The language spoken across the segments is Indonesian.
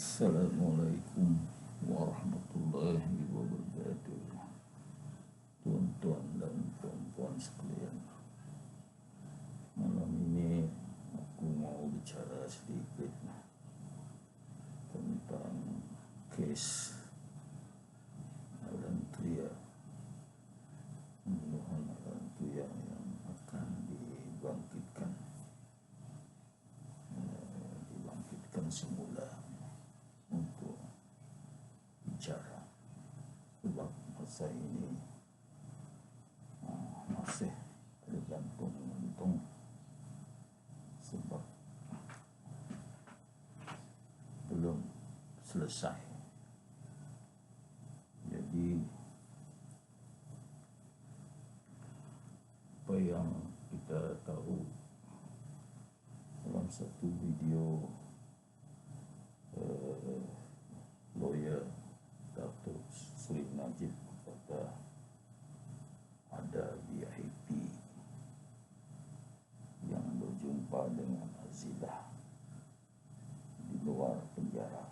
Assalamualaikum warahmatullahi wabarakatuh. Tuan-tuan dan puan-puan sekalian, malam ini aku mau bicara sedikit tentang kes Alan Tuya, pembunuhan Alan Tuya yang akan dibangkitkan semula untuk bicara, sebab masa ini masih tergantung sebab belum selesai. Jadi apa yang kita tahu dalam satu video lawyer Datuk Sri Najib berkata ada VIP yang berjumpa dengan Azilah di luar penjara.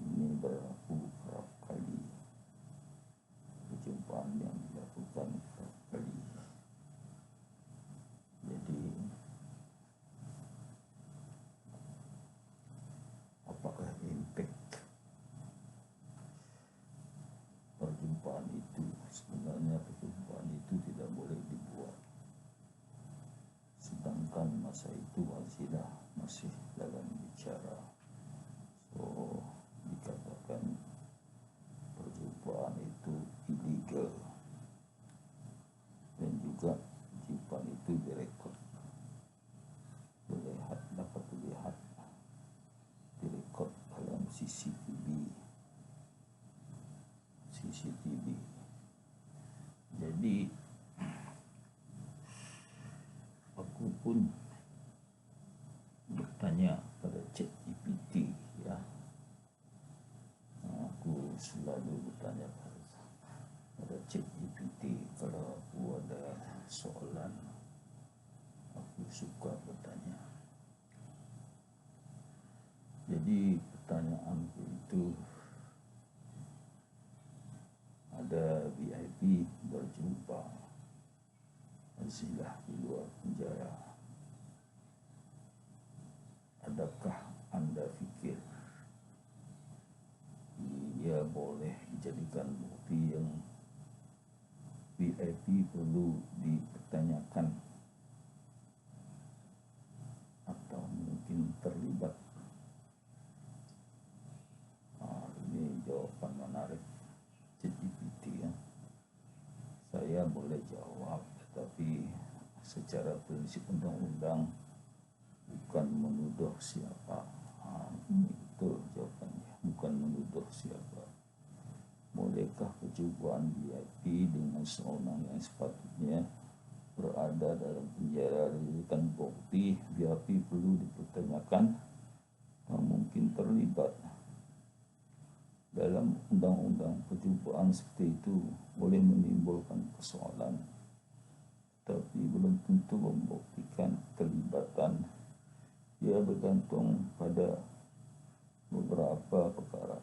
Ini berlaku kerap kali, perjumpaan yang dilakukan kerap kali. Jadi apakah impact perjumpaan itu? Sebenarnya perjumpaan itu tidak boleh dibuat, sedangkan masa itu Azilah masih dalam bicara. So dikatakan perjumpaan itu illegal, dan juga perjumpaan itu direkod, dapat dilihat direkod dalam CCTV. Jadi aku pun bertanya pada ChatGPT, ya. Aku selalu bertanya pada ChatGPT kalau aku ada soalan. Aku suka bertanya. Jadi pertanyaanku itu, ada VIP berjumpa Azilah di luar penjara. Adakah Anda fikir ia boleh dijadikan bukti yang VIP perlu dipertanyakan atau mungkin terlibat? Ini jawaban menarik ChatGPT, ya. Saya boleh jawab, tetapi secara prinsip undang-undang bukan menuduh siapa. Ini betul jawabannya, bukan menuduh siapa. Bolehkah perjumpaan VIP dengan seorang yang sepatutnya berada dalam penjara dijadikan bukti? VIP perlu dipertanyakan atau mungkin terlibat? Dalam undang-undang perjumpaan seperti itu boleh menimbulkan persoalan, tapi belum tentu membuktikan keterlibatan. Ia bergantung pada beberapa perkara.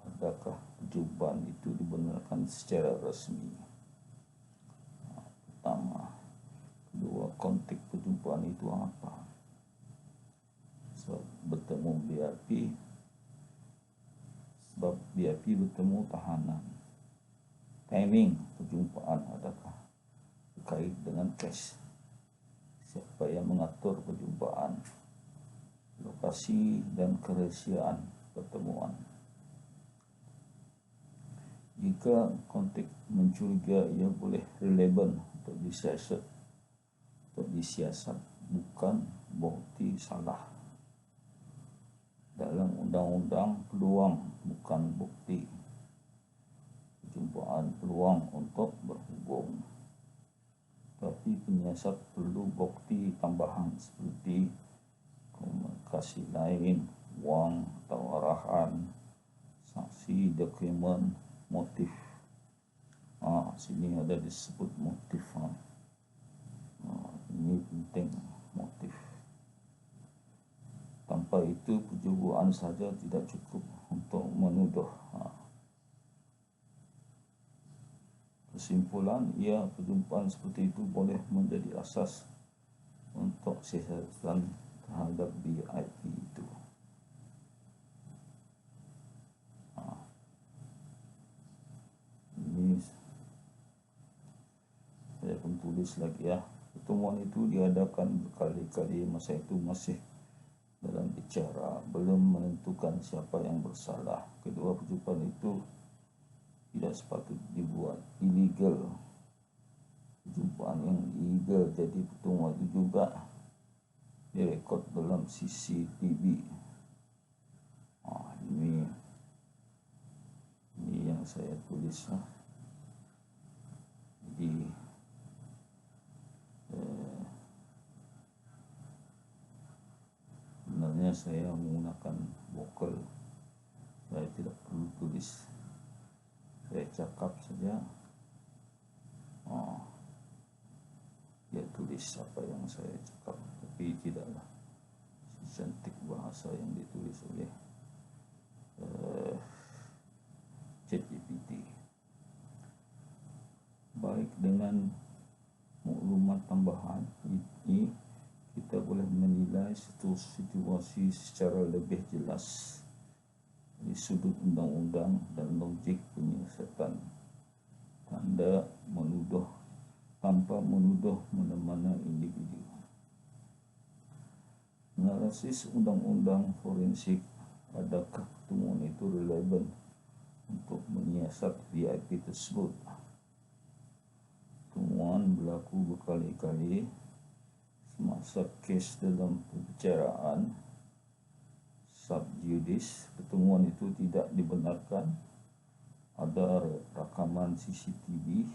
Adakah perjumpaan itu dibenarkan secara resmi? Pertama. Kedua, konteks perjumpaan itu apa? Sebab bertemu VIP, sebab VIP bertemu tahanan. Timing perjumpaan adakah terkait dengan kes? Siapa yang mengatur perjumpaan? Lokasi dan kerahasiaan pertemuan. Jika konteks mencurigai, ia boleh relevan untuk disiasat, bukan bukti salah. Dalam undang-undang, peluang bukan bukti. Perjumpaan peluang untuk berhubung, tapi penyiasat perlu bukti tambahan seperti komunikasi lain, wang atau arahan, saksi, dokumen, motif. Sini ada disebut motif. Ini penting, motif. itu perjumpaan saja tidak cukup untuk menuduh. Kesimpulan, perjumpaan seperti itu boleh menjadi asas untuk siasatan terhadap VIP itu. Ini saya pun tulis lagi ya. Pertemuan itu diadakan berkali-kali, masa itu masih dalam bicara, belum menentukan siapa yang bersalah. Kedua perjumpaan itu tidak sepatut dibuat illegal. Perjumpaan yang illegal, jadi pertemuan itu juga direkod dalam CCTV. Ini yang saya tulis. Jadi sebenarnya saya menggunakan vokal, saya tidak perlu tulis, saya cakap saja. Dia tulis apa yang saya cakap, tapi tidaklah secantik bahasa yang ditulis oleh ChatGPT. Baik, dengan maklumat tambahan ini kita boleh menilai situasi secara lebih jelas dari sudut undang-undang dan logik penyiasatan. Tanda menuduh tanpa menuduh mana-mana individu. Analisis undang-undang forensik, adakah pertemuan itu relevan untuk menyiasat VIP tersebut? Pertemuan berlaku berkali-kali semasa kes dalam pembicaraan sub judice. Pertemuan itu tidak dibenarkan. Ada rakaman CCTV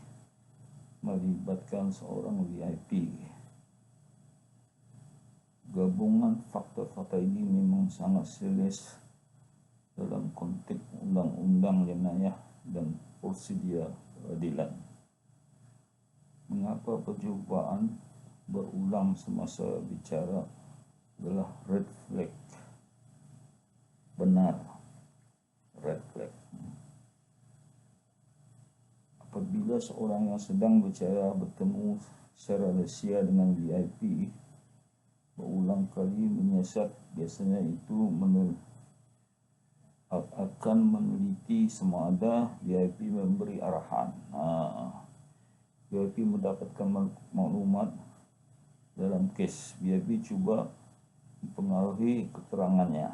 melibatkan seorang VIP. Gabungan fakta-fakta ini memang sangat serius dalam konteks undang-undang jenayah dan prosedur peradilan. Mengapa perjumpaan berulang semasa bicara adalah red flag? Benar, red flag. Apabila seorang yang sedang bicara bertemu secara rahsia dengan VIP berulang kali menyiasat, biasanya itu akan meneliti sama ada VIP memberi arahan. VIP mendapatkan maklumat dalam kes, VIP cuba mempengaruhi keterangannya.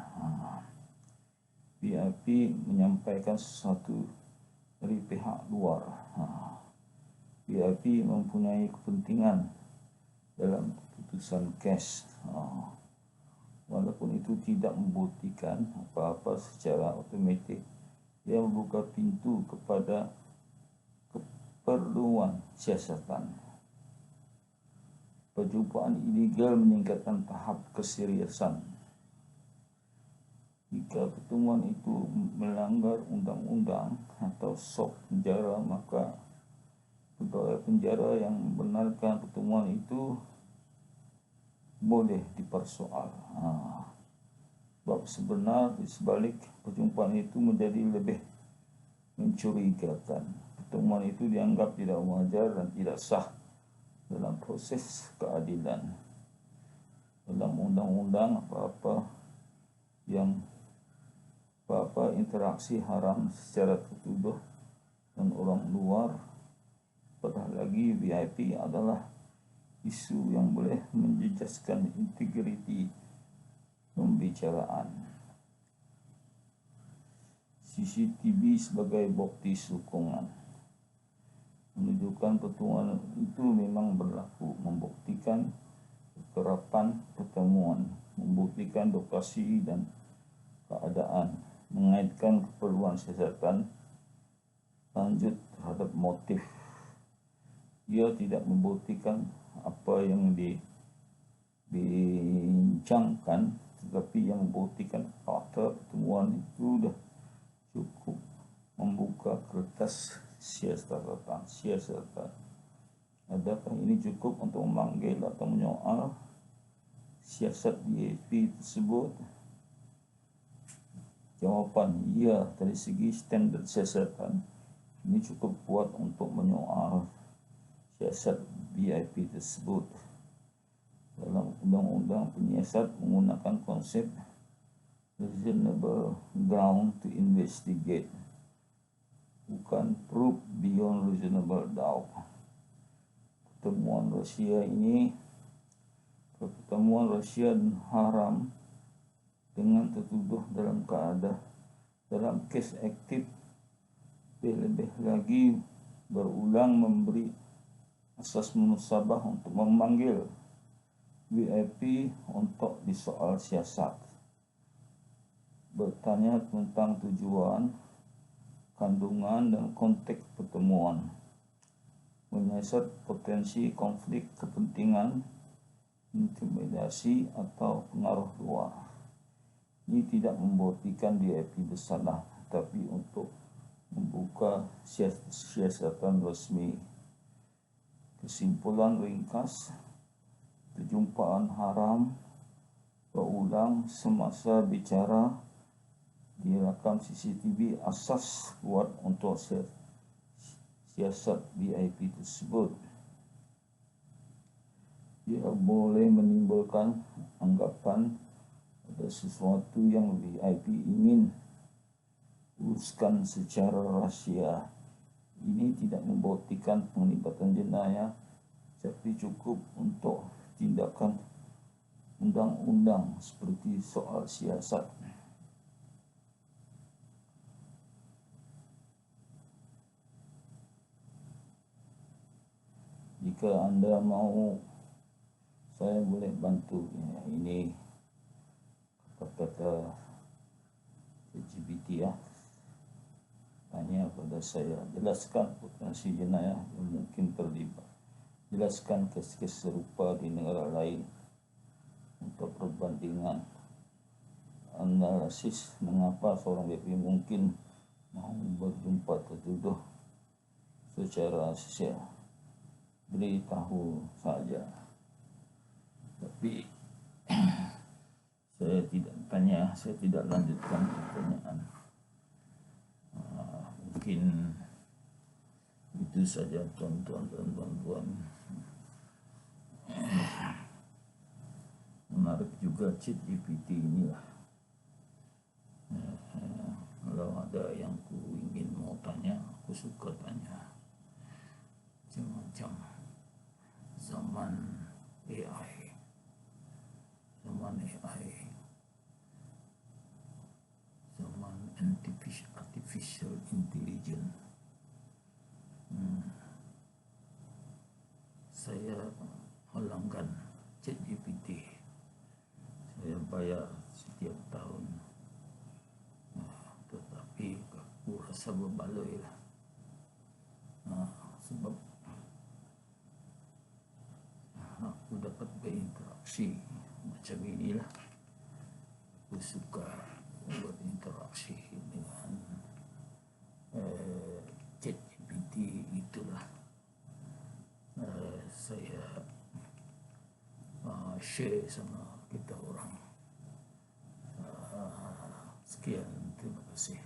VIP menyampaikan sesuatu dari pihak luar. VIP mempunyai kepentingan dalam keputusan kes. Walaupun itu tidak membuktikan apa-apa secara otomatik, dia membuka pintu kepada keperluan siasatan. Perjumpaan ilegal meningkatkan tahap keseriusan. Jika pertemuan itu melanggar undang-undang atau SOP penjara, maka pegawai penjara yang membenarkan pertemuan itu boleh dipersoal. Sebab sebenarnya di sebalik perjumpaan itu menjadi lebih mencurigakan. Pertemuan itu dianggap tidak wajar dan tidak sah dalam proses keadilan. Dalam undang-undang, apa-apa interaksi haram secara tertuduh dan orang luar, apatah lagi VIP, adalah isu yang boleh menjejaskan integriti pembicaraan. CCTV sebagai bukti sokongan menunjukkan pertemuan itu memang berlaku, membuktikan kekerapan pertemuan, membuktikan lokasi dan keadaan, mengaitkan keperluan siasatan lanjut terhadap motif. Ia tidak membuktikan apa yang dibincangkan, tetapi yang membuktikan fakta pertemuan itu sudah cukup membuka kertas siasatan. Adakah ini cukup untuk memanggil atau menyoal siasat VIP tersebut? Jawapan ya, dari segi standar siasatan ini cukup kuat untuk menyoal siasat BIP tersebut. Dalam Undang-Undang Penyiasat menggunakan konsep reasonable ground to investigate, bukan proof beyond reasonable doubt. Pertemuan Rusia dan Haram dengan tertuduh dalam kes aktif, lebih lagi berulang memberi asas munasabah untuk memanggil VIP untuk disoal siasat, bertanya tentang tujuan, kandungan, dan konteks pertemuan, menyiasat potensi konflik kepentingan, intimidasi, atau pengaruh luar. Ini tidak membuktikan VIP bersalah, tapi untuk membuka siasatan resmi. Kesimpulan ringkas, perjumpaan Haram berulang semasa bicara direkam CCTV, asas kuat untuk siasat VIP tersebut. Ia boleh menimbulkan anggapan ada sesuatu yang VIP ingin uruskan secara rahsia. Ini tidak membuktikan penglibatan jenayah, tapi cukup untuk tindakan undang-undang seperti soal siasat. Jika Anda mau, saya boleh bantu. Ini kata-kata LGBT ya. Tanya pada saya, jelaskan potensi jenayah yang mungkin terlibat. Jelaskan kes-kes serupa di negara lain untuk perbandingan. Analisis mengapa seorang VIP mungkin mau berjumpa tertuduh secara sosial. Beritahu saja. Tapi saya tidak lanjutkan pertanyaan. Mungkin itu saja tuan-tuan dan tuan-tuan. Menarik juga ChatGPT inilah. Kalau ada yang ku ingin mau tanya, aku suka tanya macam-macam. Zaman AI, zaman artificial intelligence. Saya melanggan ChatGPT. Saya bayar setiap tahun. Tetapi aku rasa berbaloi lah. Sebab aku dapat berinteraksi macam inilah. Aku suka berinteraksi dengan ChatGPT itulah. Saya share sama kita orang. Sekian, terima kasih.